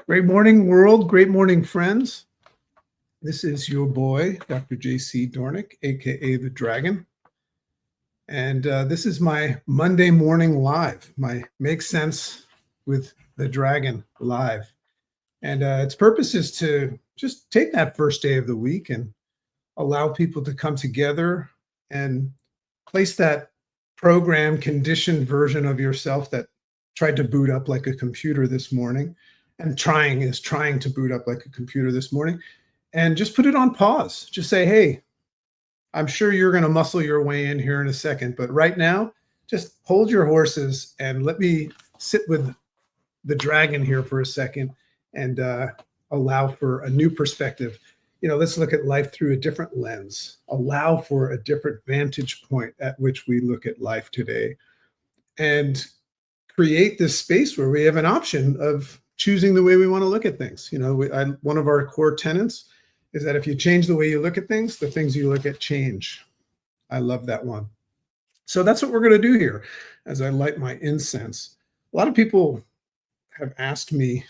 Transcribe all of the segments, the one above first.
Great morning, world. Great morning, friends. This is your boy, Dr. J.C. Dornick, aka The Dragon. And this is my Monday morning live, my Make Sense with the Dragon live. And its purpose is to just take that first day of the week and allow people to come together and place that program conditioned version of yourself that tried to boot up like a computer this morning and trying to boot up like a computer this morning, and just put it on pause. Just say, hey, I'm sure you're going to muscle your way in here in a second, but right now, just hold your horses and let me sit with the dragon here for a second and allow for a new perspective. Let's look at life through a different lens, allow for a different vantage point at which we look at life today, and create this space where we have an option of choosing the way we want to look at things. One of our core tenets is that if you change the way you look at things, the things you look at change. I love that one. So that's what we're going to do here as I light my incense. A lot of people have asked me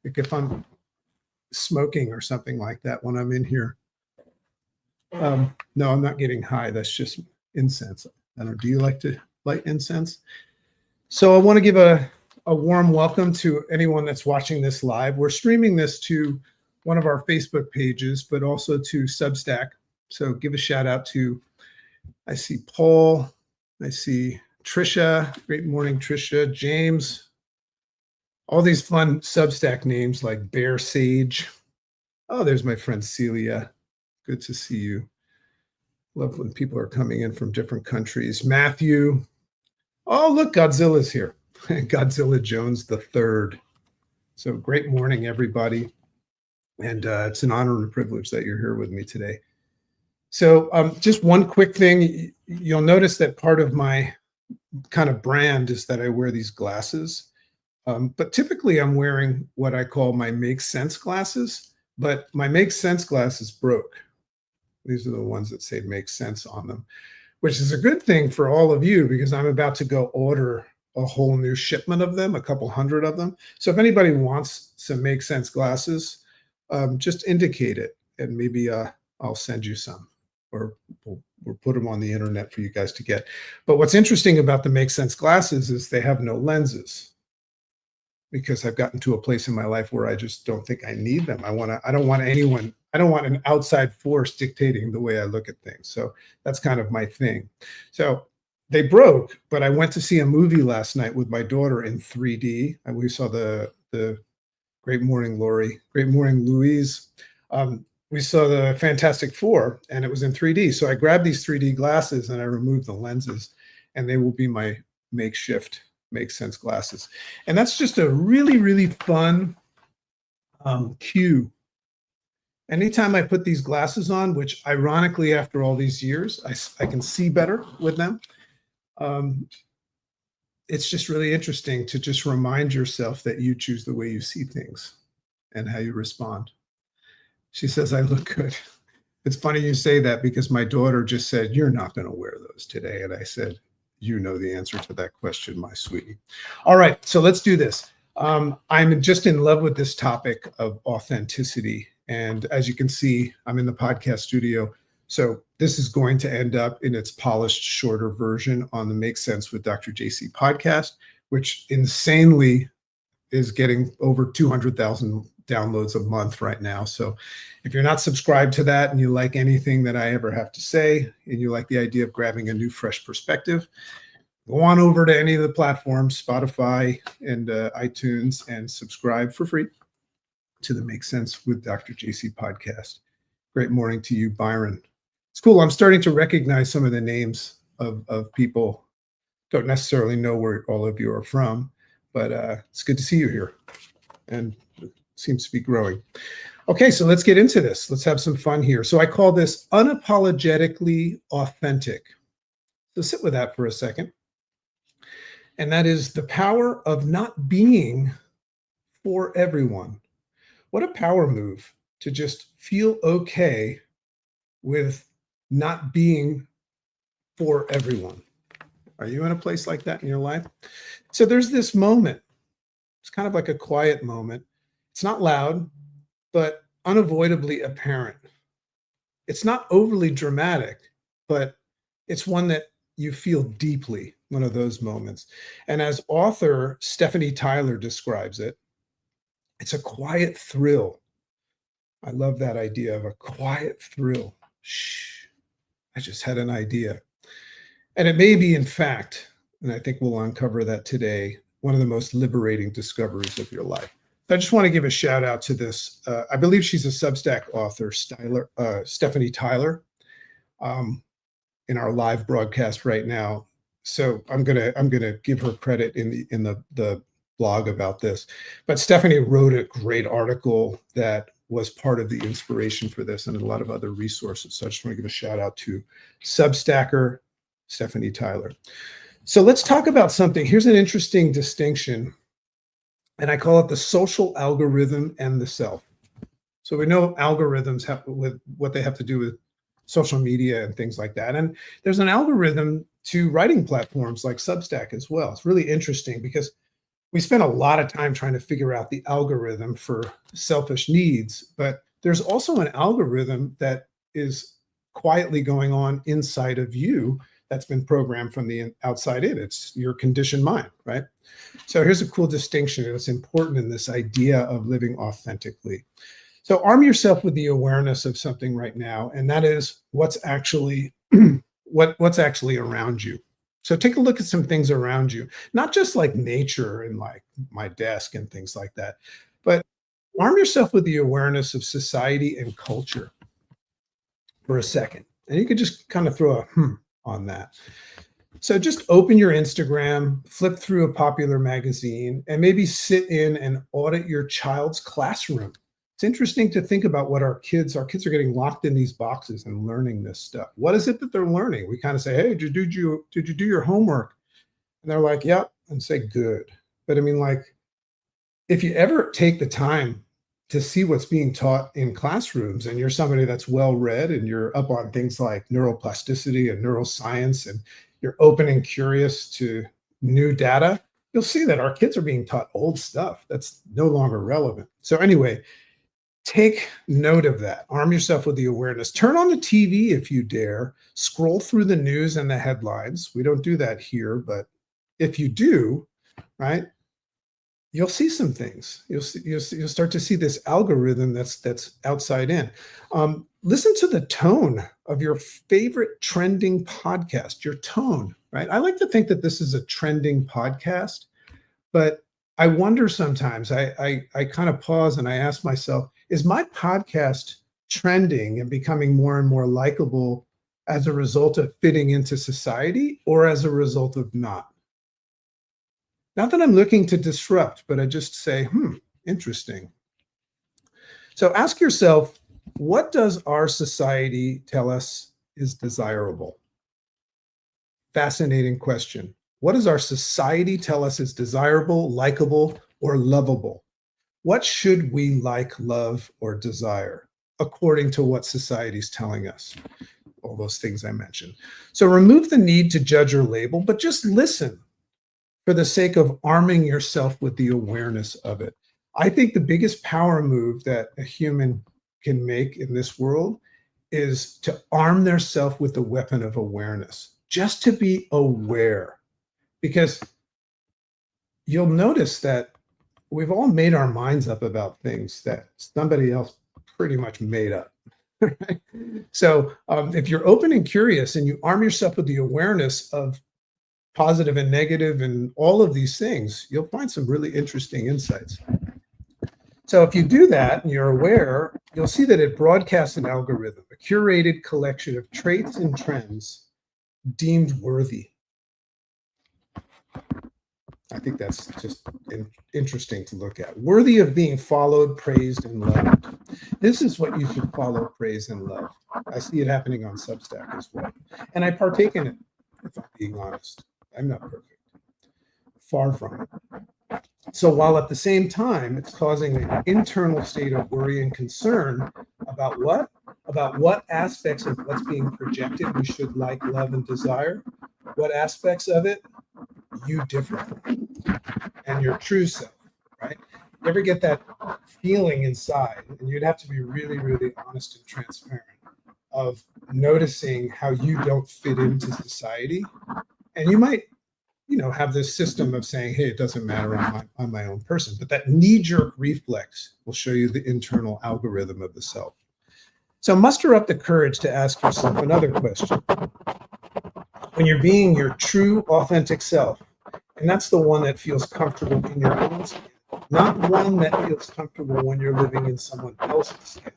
if I'm smoking or something like that when I'm in here. No, I'm not getting high. That's just incense. I don't know. Do you like to light incense? So I want to give a warm welcome to anyone that's watching this live. We're streaming this to one of our Facebook pages, but also to Substack. So give a shout out to, I see Paul, I see Trisha. Great morning, Trisha. James. All these fun Substack names like Bear Sage. Oh, there's my friend Celia. Good to see you. Love when people are coming in from different countries. Matthew. Oh, look, Godzilla's here. Godzilla Jones the Third. So great morning, everybody. And it's an honor and a privilege that you're here with me today. So just one quick thing. You'll notice that part of my kind of brand is that I wear these glasses. But typically I'm wearing what I call my Make Sense glasses, but my Make Sense glasses broke. These are the ones that say Make Sense on them, which is a good thing for all of you because I'm about to go order a whole new shipment of them, a couple hundred of them. So if anybody wants some Make Sense glasses, just indicate it and maybe I'll send you some, or we'll put them on the internet for you guys to get. But what's interesting about the Make Sense glasses is they have no lenses, because I've gotten to a place in my life where I just don't think I need them. I don't want an outside force dictating the way I look at things. So that's kind of my thing. So they broke, but I went to see a movie last night with my daughter in 3D. And we saw the Great Morning, Lori. Great morning, Louise. We saw the Fantastic Four, and it was in 3D. So I grabbed these 3D glasses and I removed the lenses, and they will be my makeshift Make Sense glasses. And that's just a really, really fun cue. Anytime I put these glasses on, which ironically, after all these years, I can see better with them. It's just really interesting to just remind yourself that you choose the way you see things and how you respond. She says, I look good. It's funny you say that because my daughter just said, you're not going to wear those today. And I said, you know the answer to that question, my sweetie. All right, so let's do this. I'm just in love with this topic of authenticity. And as you can see, I'm in the podcast studio. So this is going to end up in its polished, shorter version on the Make Sense with Dr. JC podcast, which insanely is getting over 200,000 downloads a month right now. So if you're not subscribed to that and you like anything that I ever have to say, and you like the idea of grabbing a new, fresh perspective, go on over to any of the platforms, Spotify and iTunes, and subscribe for free to the Make Sense with Dr. JC podcast. Great morning to you, Byron. It's cool. I'm starting to recognize some of the names of people. Don't necessarily know where all of you are from, but it's good to see you here. And it seems to be growing. Okay, so let's get into this. Let's have some fun here. So I call this unapologetically authentic. So sit with that for a second. And that is the power of not being for everyone. What a power move to just feel okay with not being for everyone. Are you in a place like that in your life? So there's this moment. It's kind of like a quiet moment. It's not loud, but unavoidably apparent. It's not overly dramatic, but it's one that you feel deeply, one of those moments. And as author Stephanie Tyler describes it, it's a quiet thrill. I love that idea of a quiet thrill. Shh, I just had an idea. And it may be, in fact, and I think we'll uncover that today, one of the most liberating discoveries of your life. I just want to give a shout out to this. I believe she's a Substack author, Stephanie Tyler, um, in our live broadcast right now. So I'm gonna give her credit in the blog about this. But Stephanie wrote a great article that was part of the inspiration for this and a lot of other resources. So I just want to give a shout out to Substacker Stephanie Tyler. So let's talk about something. Here's an interesting distinction, and I call it the social algorithm and the self. So we know algorithms have with what they have to do with social media and things like that. And there's an algorithm to writing platforms like Substack as well. It's really interesting because we spend a lot of time trying to figure out the algorithm for selfish needs, but there's also an algorithm that is quietly going on inside of you that's been programmed from the outside in. It's your conditioned mind, right? So here's a cool distinction that's important in this idea of living authentically. So arm yourself with the awareness of something right now, and that is what's actually what's actually around you. So take a look at some things around you, not just like nature and like my desk and things like that, but arm yourself with the awareness of society and culture for a second. And you could just kind of throw a on that. So just open your Instagram, flip through a popular magazine, and maybe sit in and audit your child's classroom. It's interesting to think about what our kids are getting locked in these boxes and learning this stuff. What is it that they're learning? We kind of say, hey, did you do your homework? And they're like, yep, and say, good. But I mean, like, if you ever take the time to see what's being taught in classrooms and you're somebody that's well read and you're up on things like neuroplasticity and neuroscience and you're open and curious to new data, you'll see that our kids are being taught old stuff that's no longer relevant. So anyway, take note of that. Arm yourself with the awareness. Turn on the TV if you dare. Scroll through the news and the headlines. We don't do that here, but if you do, right, you'll see some things. You'll start to see this algorithm that's outside in. Listen to the tone of your favorite trending podcast. Your tone, right? I like to think that this is a trending podcast, but I wonder sometimes. I kind of pause and I ask myself, is my podcast trending and becoming more and more likable as a result of fitting into society or as a result of not? Not that I'm looking to disrupt, but I just say, interesting. So ask yourself, what does our society tell us is desirable? Fascinating question. What does our society tell us is desirable, likable, or lovable? What should we like, love, or desire according to what society is telling us? All those things I mentioned. So remove the need to judge or label, but just listen for the sake of arming yourself with the awareness of it. I think the biggest power move that a human can make in this world is to arm themselves with the weapon of awareness, just to be aware. Because you'll notice that we've all made our minds up about things that somebody else pretty much made up. So if you're open and curious and you arm yourself with the awareness of positive and negative and all of these things, you'll find some really interesting insights. So if you do that and you're aware, you'll see that it broadcasts an algorithm, a curated collection of traits and trends deemed worthy. I think that's just interesting to look at. Worthy of being followed, praised, and loved. This is what you should follow, praise, and love. I see it happening on Substack as well. And I partake in it, if I'm being honest. I'm not perfect. Far from it. So while at the same time, it's causing an internal state of worry and concern about what? About what aspects of what's being projected we should like, love, and desire. What aspects of it you differ from and your true self, right? You ever get that feeling inside, and you'd have to be really, really honest and transparent, of noticing how you don't fit into society. And you might, have this system of saying, hey, it doesn't matter, I'm my own person. But that knee-jerk reflex will show you the internal algorithm of the self. So muster up the courage to ask yourself another question. When you're being your true, authentic self, and that's the one that feels comfortable in your own skin, not one that feels comfortable when you're living in someone else's skin.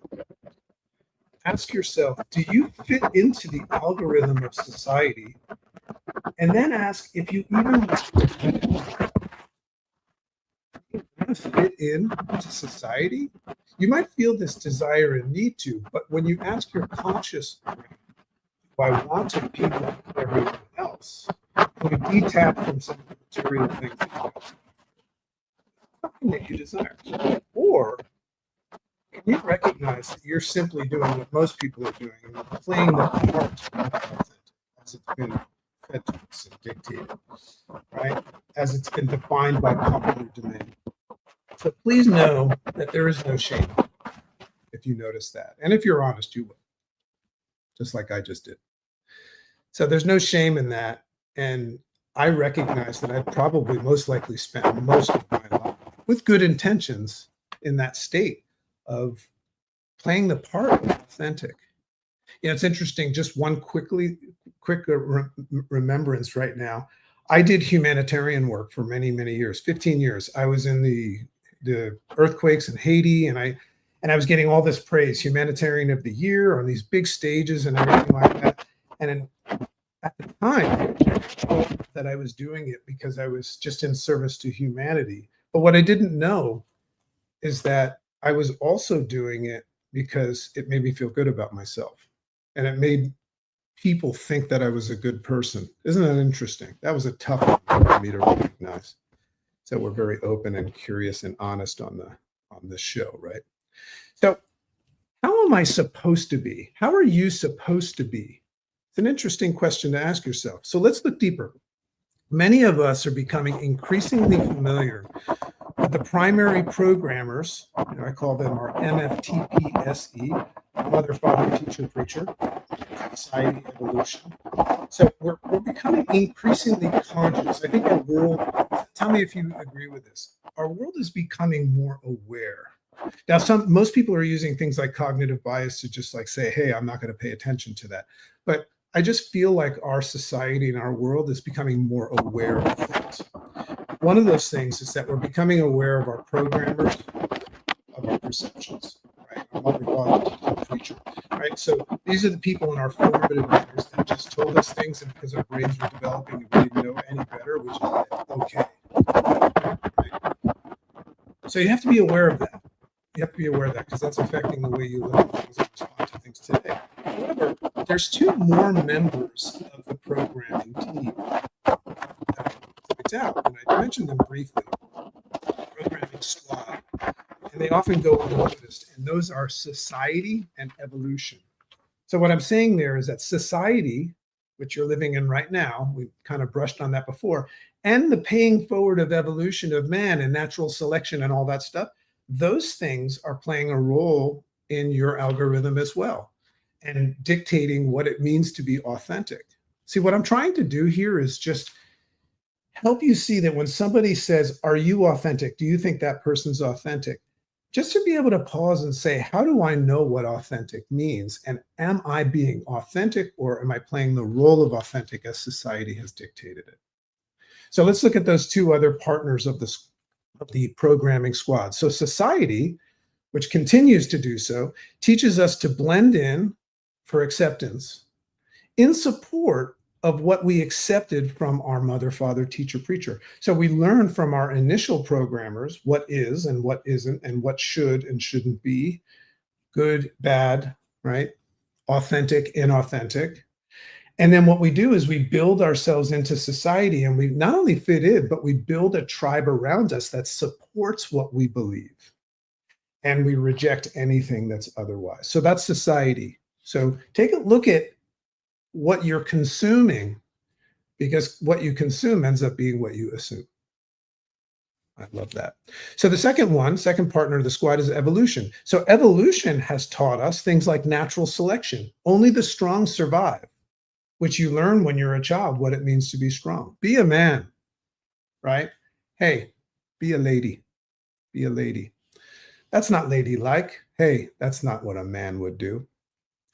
Ask yourself, do you fit into the algorithm of society? And then ask if you even want to fit into society. You might feel this desire and need to, but when you ask your conscious, do I want to be like everyone else? Can you detach from some of the material things that you desire? Or can you recognize that you're simply doing what most people are doing and playing the part as it's been fed to us and dictated, right? As it's been defined by popular demand. So please know that there is no shame if you notice that. And if you're honest, you will, just like I just did. So there's no shame in that. And I recognize that I've probably most likely spent most of my life with good intentions in that state of playing the part of authentic. It's interesting, just one quick remembrance right now. I did humanitarian work for many, many years, 15 years. I was in the earthquakes in Haiti, and I was getting all this praise, humanitarian of the year, on these big stages and everything like that. And at the time, that I was doing it because I was just in service to humanity. But what I didn't know is that I was also doing it because it made me feel good about myself. And it made people think that I was a good person. Isn't that interesting? That was a tough one for me to recognize. So we're very open and curious and honest on this show, right? So how am I supposed to be? How are you supposed to be? It's an interesting question to ask yourself. So let's look deeper. Many of us are becoming increasingly familiar with the primary programmers. I call them our MFTPSE, Mother, Father, Teacher, Preacher, Society, Evolution. So we're becoming increasingly conscious. I think our world, tell me if you agree with this, our world is becoming more aware. Now, most people are using things like cognitive bias to just like say, hey, I'm not going to pay attention to that. But I just feel like our society and our world is becoming more aware of things. One of those things is that we're becoming aware of our programmers, of our perceptions, right? Our mother, father, teacher, right? So these are the people in our formative years that just told us things, and because our brains were developing, we didn't know any better, which is okay. Right? So you have to be aware of that. You have to be aware of that because that's affecting the way you look at things and respond to things today. However, there's two more members of the programming team that points out, and I mentioned them briefly, programming squad, and they often go unnoticed, and those are society and evolution. So what I'm saying there is that society, which you're living in right now, we kind of brushed on that before, and the paying forward of evolution of man and natural selection and all that stuff, those things are playing a role in your algorithm as well and dictating what it means to be authentic. See, what I'm trying to do here is just help you see that when somebody says, are you authentic? Do you think that person's authentic? Just to be able to pause and say, how do I know what authentic means? And am I being authentic, or am I playing the role of authentic as society has dictated it? So let's look at those two other partners of the programming squad. So society, which continues to do so, teaches us to blend in for acceptance in support of what we accepted from our mother, father, teacher, preacher. So we learn from our initial programmers what is and what isn't, and what should and shouldn't be, good, bad, right? Authentic, inauthentic. And then what we do is we build ourselves into society, and we not only fit in, but we build a tribe around us that supports what we believe. And we reject anything that's otherwise. So that's society. So take a look at what you're consuming, because what you consume ends up being what you assume. I love that. So the second partner of the squad is evolution. So evolution has taught us things like natural selection. Only the strong survive, which you learn when you're a child, what it means to be strong. Be a man, right? Hey, be a lady. Be a lady. That's not ladylike. Hey, that's not what a man would do.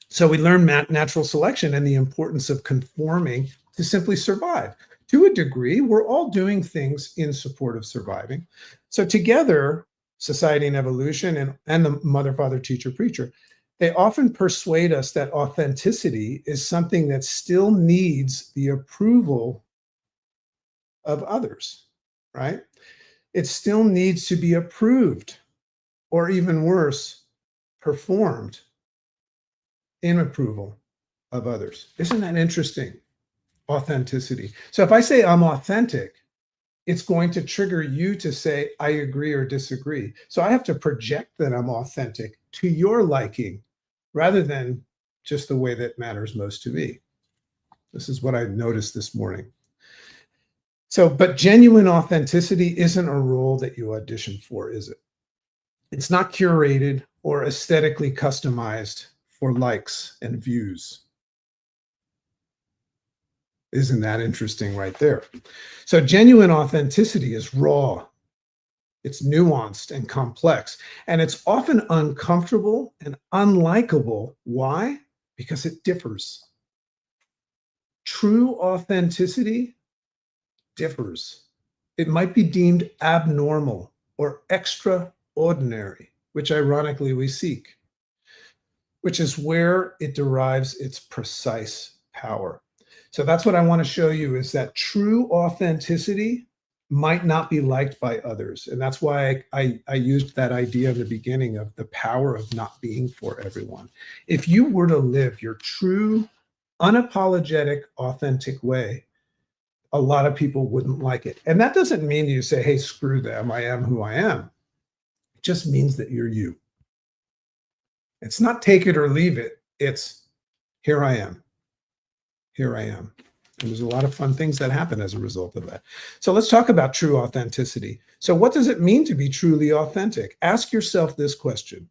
So we learn natural selection and the importance of conforming to simply survive. To a degree, we're all doing things in support of surviving. So together, society and evolution and the mother, father, teacher, preacher, they often persuade us that authenticity is something that still needs the approval of others, right? It still needs to be approved, or even worse, performed in approval of others. Isn't that interesting? Authenticity. So if I say I'm authentic, it's going to trigger you to say, I agree or disagree. So I have to project that I'm authentic to your liking rather than just the way that matters most to me. This is what I noticed this morning. So, but genuine authenticity isn't a role that you audition for, is it? It's not curated or aesthetically customized for likes and views. Isn't that interesting right there? So genuine authenticity is raw. It's nuanced and complex, and it's often uncomfortable and unlikable. Why? Because it differs. True authenticity differs. It might be deemed abnormal or extraordinary, which ironically we seek, which is where it derives its precise power. So that's what I want to show you, is that true authenticity might not be liked by others. And that's why I used that idea in the beginning of the power of not being for everyone. If you were to live your true, unapologetic, authentic way, a lot of people wouldn't like it. And that doesn't mean you say, hey, screw them, I am who I am. It just means that you're you. It's not take it or leave it. It's here I am. Here I am. And there's a lot of fun things that happen as a result of that. So let's talk about true authenticity. So what does it mean to be truly authentic? Ask yourself this question.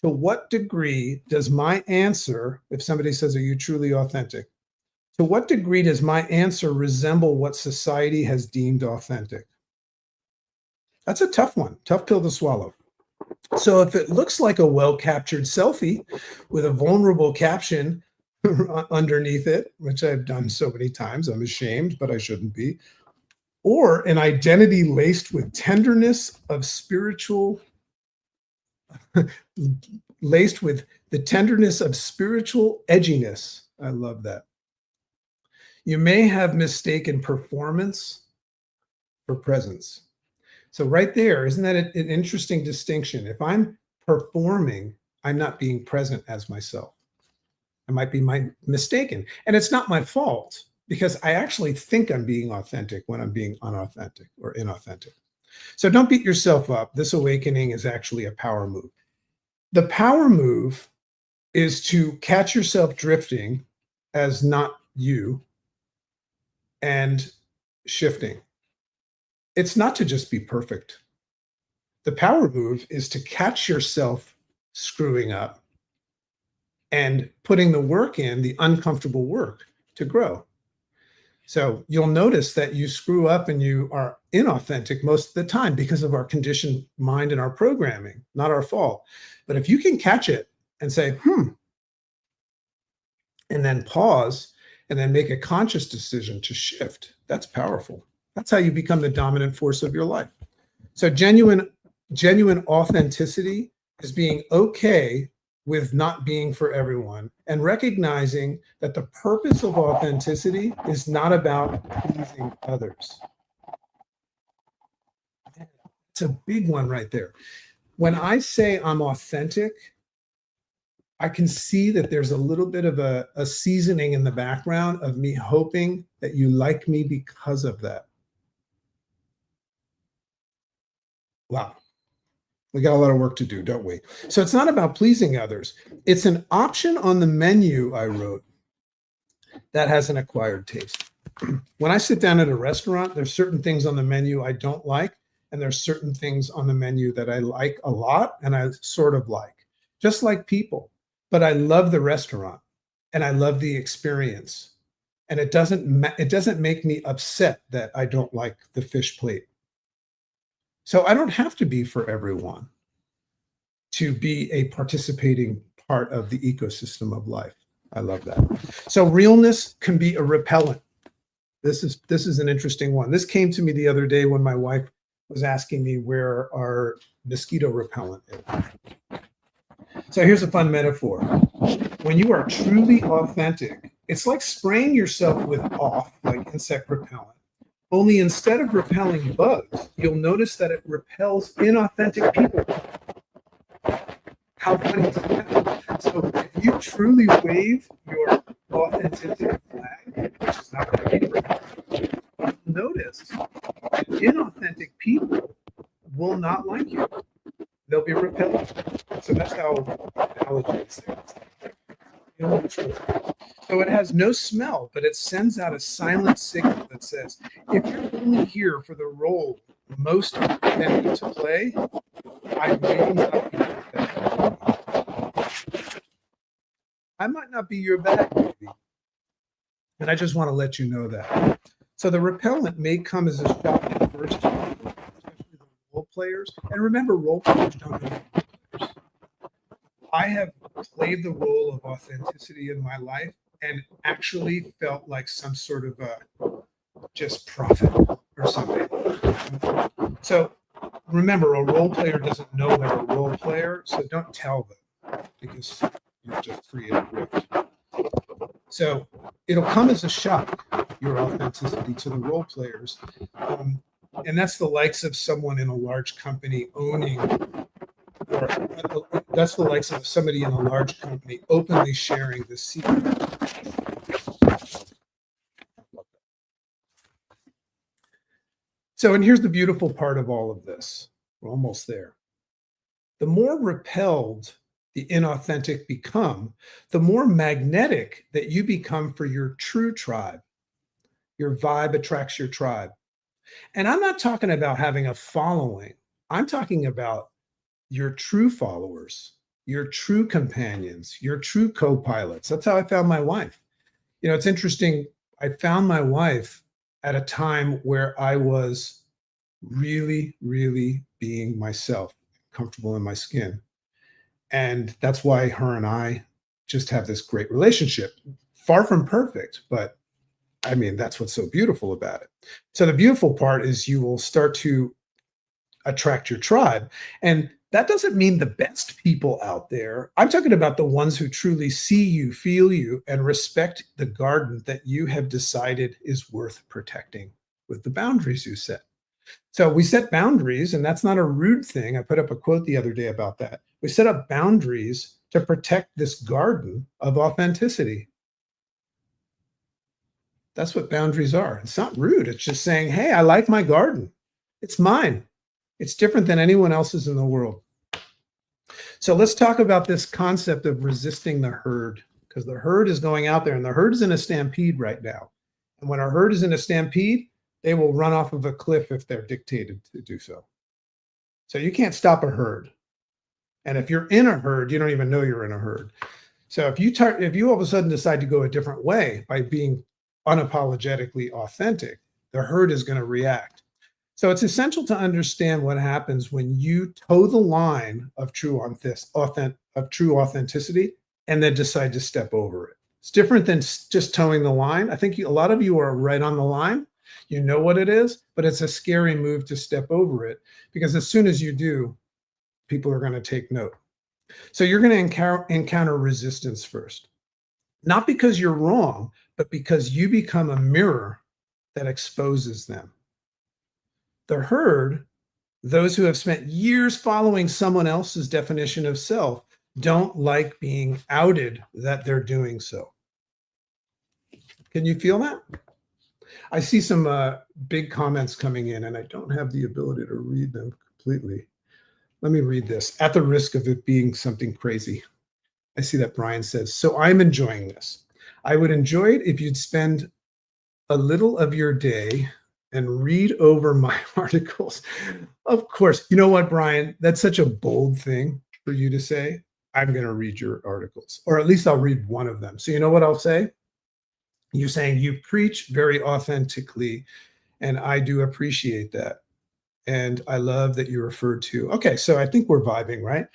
To what degree does my answer, if somebody says, are you truly authentic? To what degree does my answer resemble what society has deemed authentic? That's a tough one, tough pill to swallow. So if it looks like a well-captured selfie with a vulnerable caption underneath it, which I've done so many times, I'm ashamed, but I shouldn't be, or an identity laced with tenderness of spiritual, laced with the tenderness of spiritual edginess. I love that. You may have mistaken performance for presence. So right there, isn't that an interesting distinction? If I'm performing, I'm not being present as myself. I might be mistaken. And it's not my fault, because I actually think I'm being authentic when I'm being unauthentic or inauthentic. So don't beat yourself up. This awakening is actually a power move. The power move is to catch yourself drifting as not you and shifting. It's not to just be perfect. The power move is to catch yourself screwing up and putting the work in, the uncomfortable work, to grow. So you'll notice that you screw up and you are inauthentic most of the time because of our conditioned mind and our programming, not our fault. But if you can catch it and say, and then pause and then make a conscious decision to shift, that's powerful. That's how you become the dominant force of your life. So genuine authenticity is being okay with not being for everyone and recognizing that the purpose of authenticity is not about pleasing others. It's a big one right there. When I say I'm authentic, I can see that there's a little bit of a seasoning in the background of me hoping that you like me because of that. Wow. We got a lot of work to do, don't we? So it's not about pleasing others. It's an option on the menu I wrote that has an acquired taste. When I sit down at a restaurant, there's certain things on the menu I don't like, And there's certain things on the menu that I like a lot and I sort of like, just like people. But I love the restaurant and I love the experience. And it doesn't make me upset that I don't like the fish plate. So I don't have to be for everyone to be a participating part of the ecosystem of life. I love that. So realness can be a repellent. This is an interesting one. This came to me the other day when my wife was asking me where our mosquito repellent is. So here's a fun metaphor. When you are truly authentic, it's like spraying yourself with off, like insect repellent. Only instead of repelling bugs, you'll notice that it repels inauthentic people. How funny is that? So if you truly wave your authenticity flag, which is not going to be repellent, you'll notice that inauthentic people will not like you. They'll be repelled. So that's how allergies are. So it has no smell, but it sends out a silent signal that says, if you're only here for the role most intended to play, I may not be your bag. I might not be your bag, maybe. And I just want to let you know that. So the repellent may come as a shock at first, especially the role players. And remember, role players don't know role players. I have played the role of authenticity in my life and actually felt like some sort of just prophet or something. So remember, a role player doesn't know they're a role player, so don't tell them because you've just created a rift. So it'll come as a shock, your authenticity to the role players. And that's the likes of someone in a large company owning, or that's the likes of somebody in a large company openly sharing the secret. So, and here's the beautiful part of all of this. We're almost there. The more repelled the inauthentic become, the more magnetic that you become for your true tribe. Your vibe attracts your tribe. And I'm not talking about having a following. I'm talking about your true followers, your true companions, your true co-pilots. That's how I found my wife. You know, it's interesting. I found my wife at a time where I was really, really being myself, comfortable in my skin. And that's why her and I just have this great relationship. Far from perfect, but I mean, that's what's so beautiful about it. So the beautiful part is you will start to attract your tribe. And that doesn't mean the best people out there. I'm talking about the ones who truly see you, feel you, and respect the garden that you have decided is worth protecting with the boundaries you set. So we set boundaries, and that's not a rude thing. I put up a quote the other day about that. We set up boundaries to protect this garden of authenticity. That's what boundaries are. It's not rude. It's just saying, hey, I like my garden. It's mine. It's different than anyone else's in the world. So let's talk about this concept of resisting the herd, because the herd is going out there and the herd is in a stampede right now. And when our herd is in a stampede, they will run off of a cliff if they're dictated to do so. So you can't stop a herd. And if you're in a herd, you don't even know you're in a herd. So if you all of a sudden decide to go a different way by being unapologetically authentic, the herd is going to react. So it's essential to understand what happens when you toe the line of true authenticity and then decide to step over it. It's different than just towing the line. I think a lot of you are right on the line. You know what it is, but it's a scary move to step over it because as soon as you do, people are going to take note. So you're going to encounter resistance first, not because you're wrong, but because you become a mirror that exposes them. The herd, those who have spent years following someone else's definition of self, don't like being outed that they're doing so. Can you feel that? I see some big comments coming in, and I don't have the ability to read them completely. Let me read this at the risk of it being something crazy. I see that Brian says, so I'm enjoying this. I would enjoy it if you'd spend a little of your day and read over my articles. Of course, you know what, Brian? That's such a bold thing for you to say. I'm going to read your articles, or at least I'll read one of them. So, you know what I'll say? You're saying you preach very authentically, and I do appreciate that. And I love that you referred to. Okay, so I think we're vibing, right?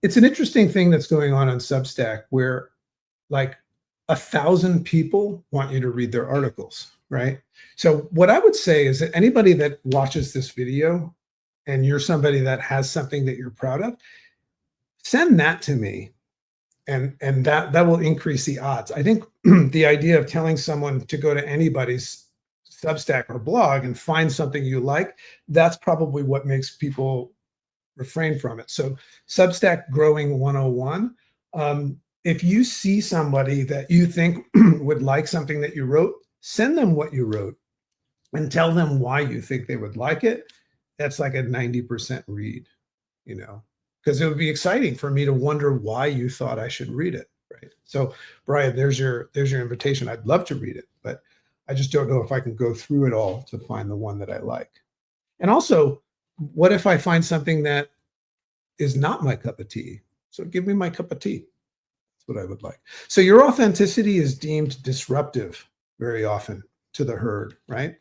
It's an interesting thing that's going on Substack where like 1,000 people want you to read their articles, right? So what I would say is that anybody that watches this video and you're somebody that has something that you're proud of, send that to me, and that will increase the odds. I think the idea of telling someone to go to anybody's Substack or blog and find something you like, that's probably what makes people refrain from it. So Substack Growing 101, if you see somebody that you think would like something that you wrote, send them what you wrote and tell them why you think they would like it. That's like a 90% read, you know, because it would be exciting for me to wonder why you thought I should read it. Right. So Brian, there's your invitation. I'd love to read it, but I just don't know if I can go through it all to find the one that I like. And also, what if I find something that is not my cup of tea? So give me my cup of tea. That's what I would like. So your authenticity is deemed disruptive very often to the herd, right?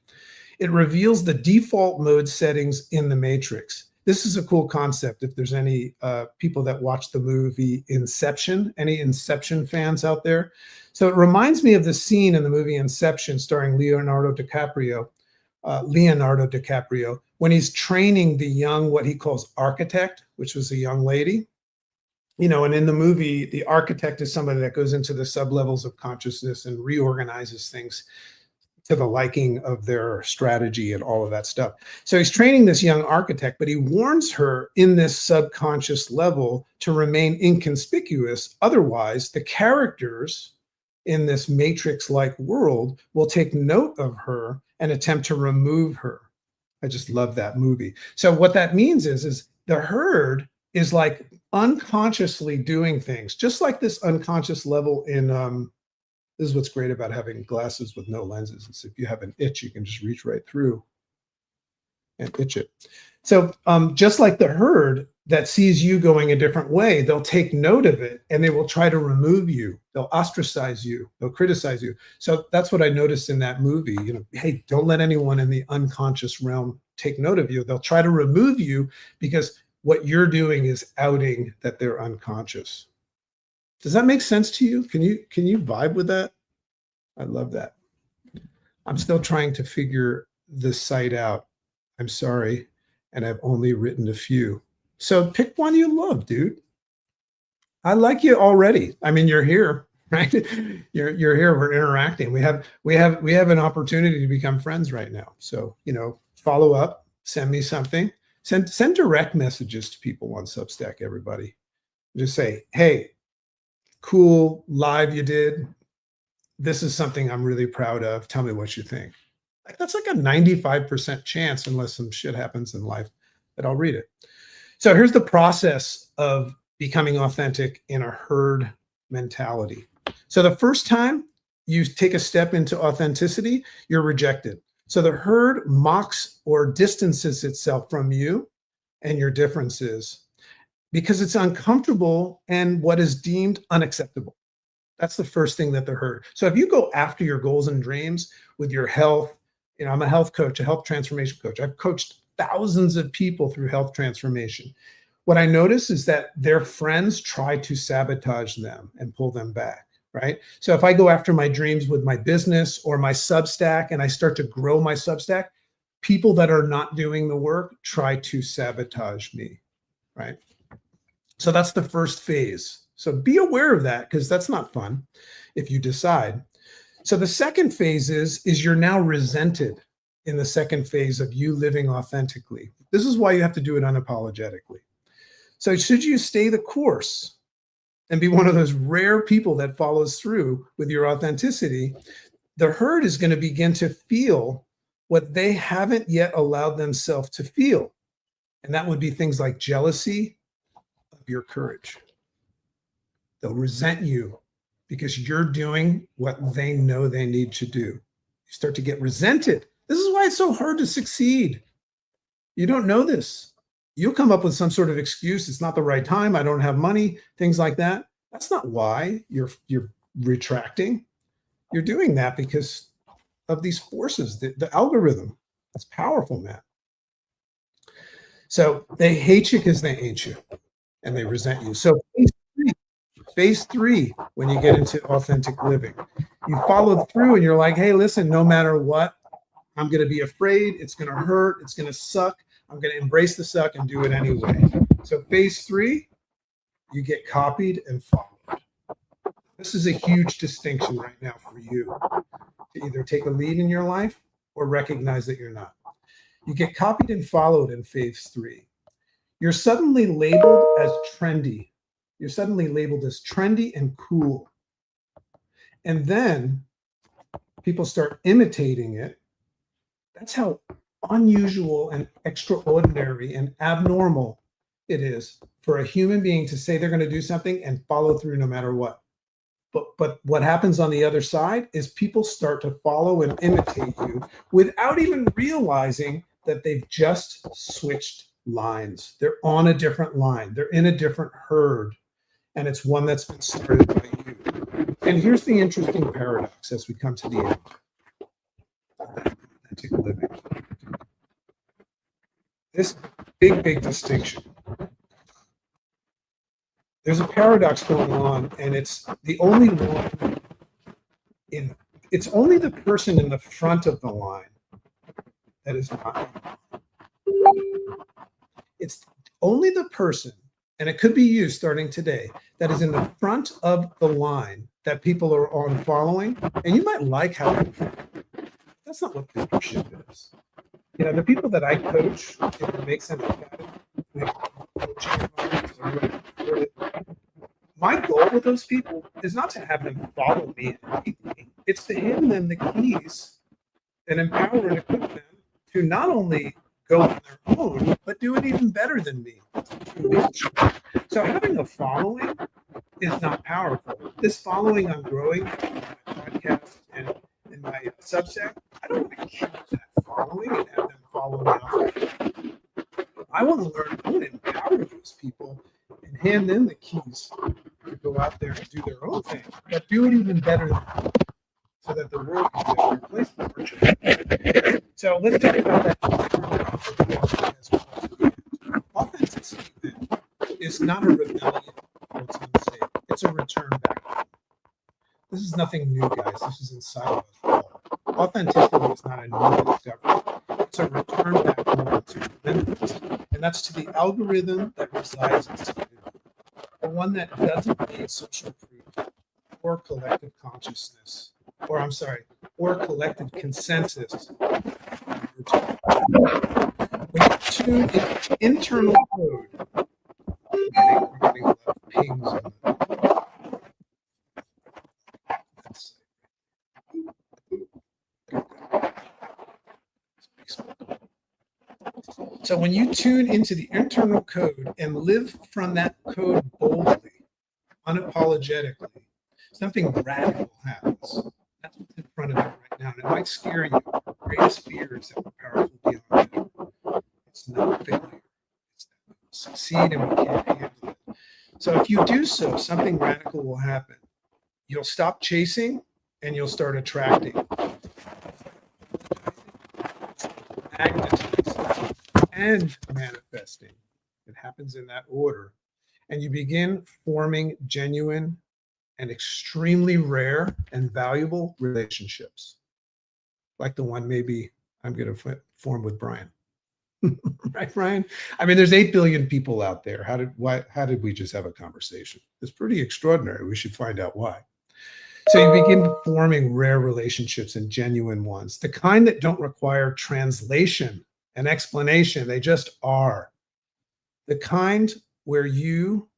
It reveals the default mode settings in the matrix. This is a cool concept. If there's any people that watch the movie Inception, any Inception fans out there? So it reminds me of the scene in the movie Inception starring Leonardo DiCaprio, when he's training the young, what he calls architect, which was a young lady. You know, and in the movie, the architect is somebody that goes into the sublevels of consciousness and reorganizes things to the liking of their strategy and all of that stuff. So he's training this young architect, but he warns her in this subconscious level to remain inconspicuous. Otherwise, the characters in this matrix-like world will take note of her and attempt to remove her. I just love that movie. So what that means is the herd is like unconsciously doing things, just like this unconscious level in this is what's great about having glasses with no lenses. Is if you have an itch, you can just reach right through and itch it. So just like the herd that sees you going a different way, they'll take note of it and they will try to remove you. They'll ostracize you. They'll criticize you. So that's what I noticed in that movie. You know, hey, don't let anyone in the unconscious realm take note of you. They'll try to remove you because what you're doing is outing that they're unconscious. Does that make sense to you? Can you vibe with that? I love that. I'm still trying to figure this site out. I'm sorry, and I've only written a few. So pick one you love, dude. I like you already. I mean, you're here, right? You're here. We're interacting. We have an opportunity to become friends right now. So, you know, follow up, send me something. Send direct messages to people on Substack, everybody. Just say, hey, cool live you did. This is something I'm really proud of. Tell me what you think. That's like a 95% chance, unless some shit happens in life, that I'll read it. So here's the process of becoming authentic in a herd mentality. So the first time you take a step into authenticity, you're rejected. So the herd mocks or distances itself from you and your differences because it's uncomfortable and what is deemed unacceptable. That's the first thing that the herd. So if you go after your goals and dreams with your health, you know, I'm a health coach, a health transformation coach. I've coached thousands of people through health transformation. What I notice is that their friends try to sabotage them and pull them back, right? So if I go after my dreams with my business or my Substack and I start to grow my Substack, people that are not doing the work try to sabotage me, right? So that's the first phase. So be aware of that because that's not fun if you decide. So the second phase is you're now resented in the second phase of you living authentically. This is why you have to do it unapologetically. So should you stay the course and be one of those rare people that follows through with your authenticity, the herd is going to begin to feel what they haven't yet allowed themselves to feel. And that would be things like jealousy of your courage. They'll resent you because you're doing what they know they need to do. You start to get resented. This is why why it's so hard to succeed. You don't know this. You'll come up with some sort of excuse. It's not the right time. I don't have money, things like that. That's not why you're retracting. You're doing that because of these forces, the algorithm. It's powerful, man. So they hate you because they ain't you and they resent you. So phase three, when you get into authentic living, you follow through and you're like, hey, listen, no matter what, I'm going to be afraid. It's going to hurt. It's going to suck. I'm going to embrace the suck and do it anyway. So phase three, you get copied and followed. This is a huge distinction right now for you to either take a lead in your life or recognize that you're not. You get copied and followed in phase three. You're suddenly labeled as trendy. You're suddenly labeled as trendy and cool. And then people start imitating it. That's how unusual and extraordinary and abnormal it is for a human being to say they're going to do something and follow through no matter what. But what happens on the other side is people start to follow and imitate you without even realizing that they've just switched lines. They're on a different line. They're in a different herd. And it's one that's been started by you. And here's the interesting paradox as we come to the end. Authentic living. This big distinction. There's a paradox going on, and it's the only one in. It's only the person in the front of the line that is not. It's only the person, and it could be you starting today, that is in the front of the line that people are on following, and you might like how that's not what leadership is. You know, the people that I coach in the Make Sense Academy, my goal with those people is not to have them follow me and lead me. It's to hand them the keys and empower and equip them to not only go on their own, but do it even better than me. So having a following is not powerful. This following I'm growing in my podcast and in my Substack, I don't want to keep that following and have them follow me off. I want to learn, I want to empower those people and hand them the keys to go out there and do their own thing, but do it even better than me, so that the world can be a better place for virtual. So let's talk about that. Authenticity is not a rebellion for its own sake. It's a return back. This is nothing new, guys. This is inside of us all. Authenticity is not a new discovery. It's a return back home to remembrance. And that's to the algorithm that resides inside of you. The one that doesn't need social proof or collective consciousness, or collective consensus. When you tune in internal code, we're getting a lot of pings on that. So when you tune into the internal code and live from that code boldly, unapologetically, something radical happens. That's what's in front of you right now. And it might scare you. Your greatest fear is that we're powerful beyond measure. It's not failure. It's that we will succeed and we can't handle it. So if you do so, something radical will happen. You'll stop chasing and you'll start attracting. Magnetizing and manifesting. It happens in that order. And you begin forming genuine and extremely rare and valuable relationships, like the one maybe I'm going to form with Brian. Right, Brian? I mean, there's 8 billion people out there. How did we just have a conversation? It's pretty extraordinary. We should find out why. So you begin forming rare relationships and genuine ones, the kind that don't require translation and explanation. They just are. The kind where you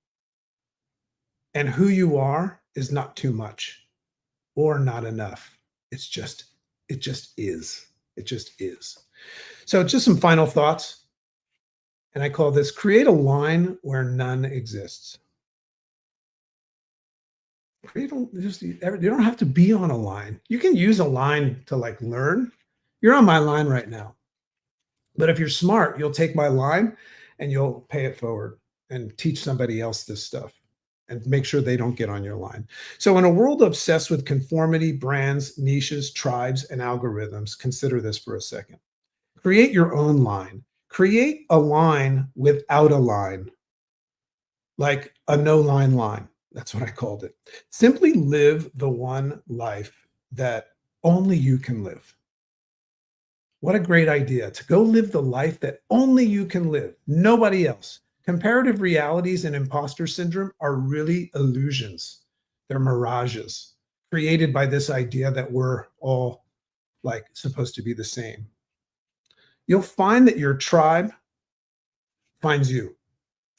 and who you are is not too much or not enough. It just is. It just is. So just some final thoughts. And I call this create a line where none exists. You don't have to be on a line. You can use a line to like learn You're on my line right now. But if you're smart, you'll take my line and you'll pay it forward and teach somebody else this stuff and make sure they don't get on your line. So, in a world obsessed with conformity, brands, niches, tribes, and algorithms, consider this for a second. Create your own line. Create a line without a line, like a no line line. That's what I called it. Simply live the one life that only you can live. What a great idea to go live the life that only you can live, nobody else. Comparative realities and imposter syndrome are really illusions. They're mirages created by this idea that we're all like supposed to be the same. You'll find that your tribe finds you.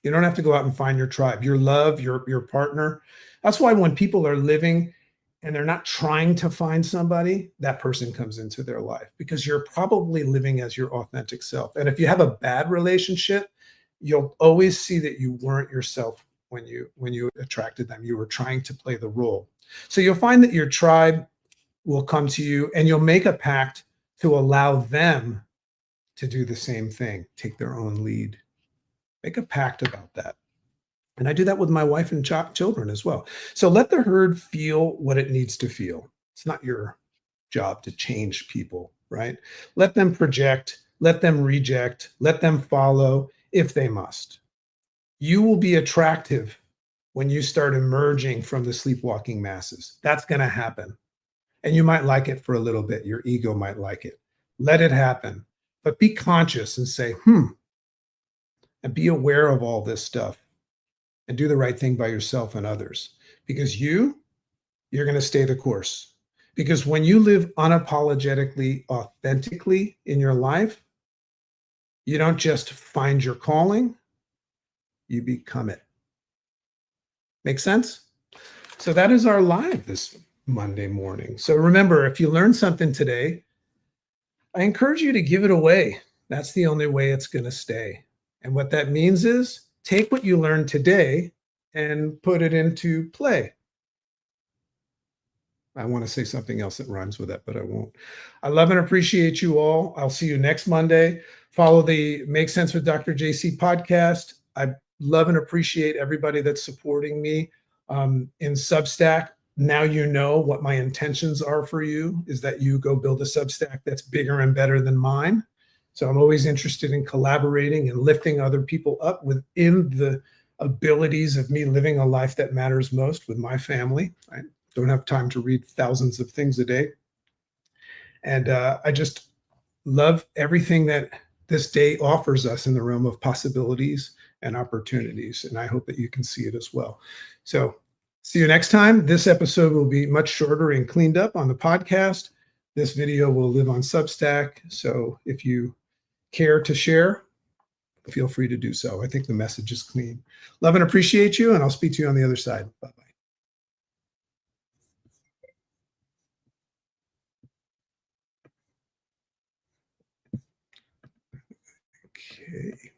You don't have to go out and find your tribe, your love, your partner. That's why when people are living and they're not trying to find somebody, that person comes into their life because you're probably living as your authentic self. And if you have a bad relationship, you'll always see that you weren't yourself when you attracted them. You were trying to play the role. So you'll find that your tribe will come to you and you'll make a pact to allow them to do the same thing, take their own lead. Make a pact about that. And I do that with my wife and children as well. So let the herd feel what it needs to feel. It's not your job to change people, right? Let them project, let them reject, let them follow if they must. You will be attractive when you start emerging from the sleepwalking masses. That's going to happen. And you might like it for a little bit. Your ego might like it. Let it happen. But be conscious and say, and be aware of all this stuff and do the right thing by yourself and others because you're going to stay the course. Because when you live unapologetically, authentically in your life, you don't just find your calling, you become it. Make sense? So that is our live this Monday morning. So remember, if you learned something today, I encourage you to give it away. That's the only way it's going to stay. And what that means is take what you learned today and put it into play. I want to say something else that rhymes with that, but I won't. I love and appreciate you all. I'll see you next Monday. Follow the Make Sense with Dr. JC podcast. I love and appreciate everybody that's supporting me in Substack. Now you know what my intentions are for you is that you go build a Substack that's bigger and better than mine. So I'm always interested in collaborating and lifting other people up within the abilities of me living a life that matters most with my family. I don't have time to read thousands of things a day. And I just love everything that this day offers us in the realm of possibilities and opportunities. And I hope that you can see it as well. So see you next time. This episode will be much shorter and cleaned up on the podcast. This video will live on Substack. So if you care to share, feel free to do so. I think the message is clean. Love and appreciate you, and I'll speak to you on the other side. Bye-bye. Okay.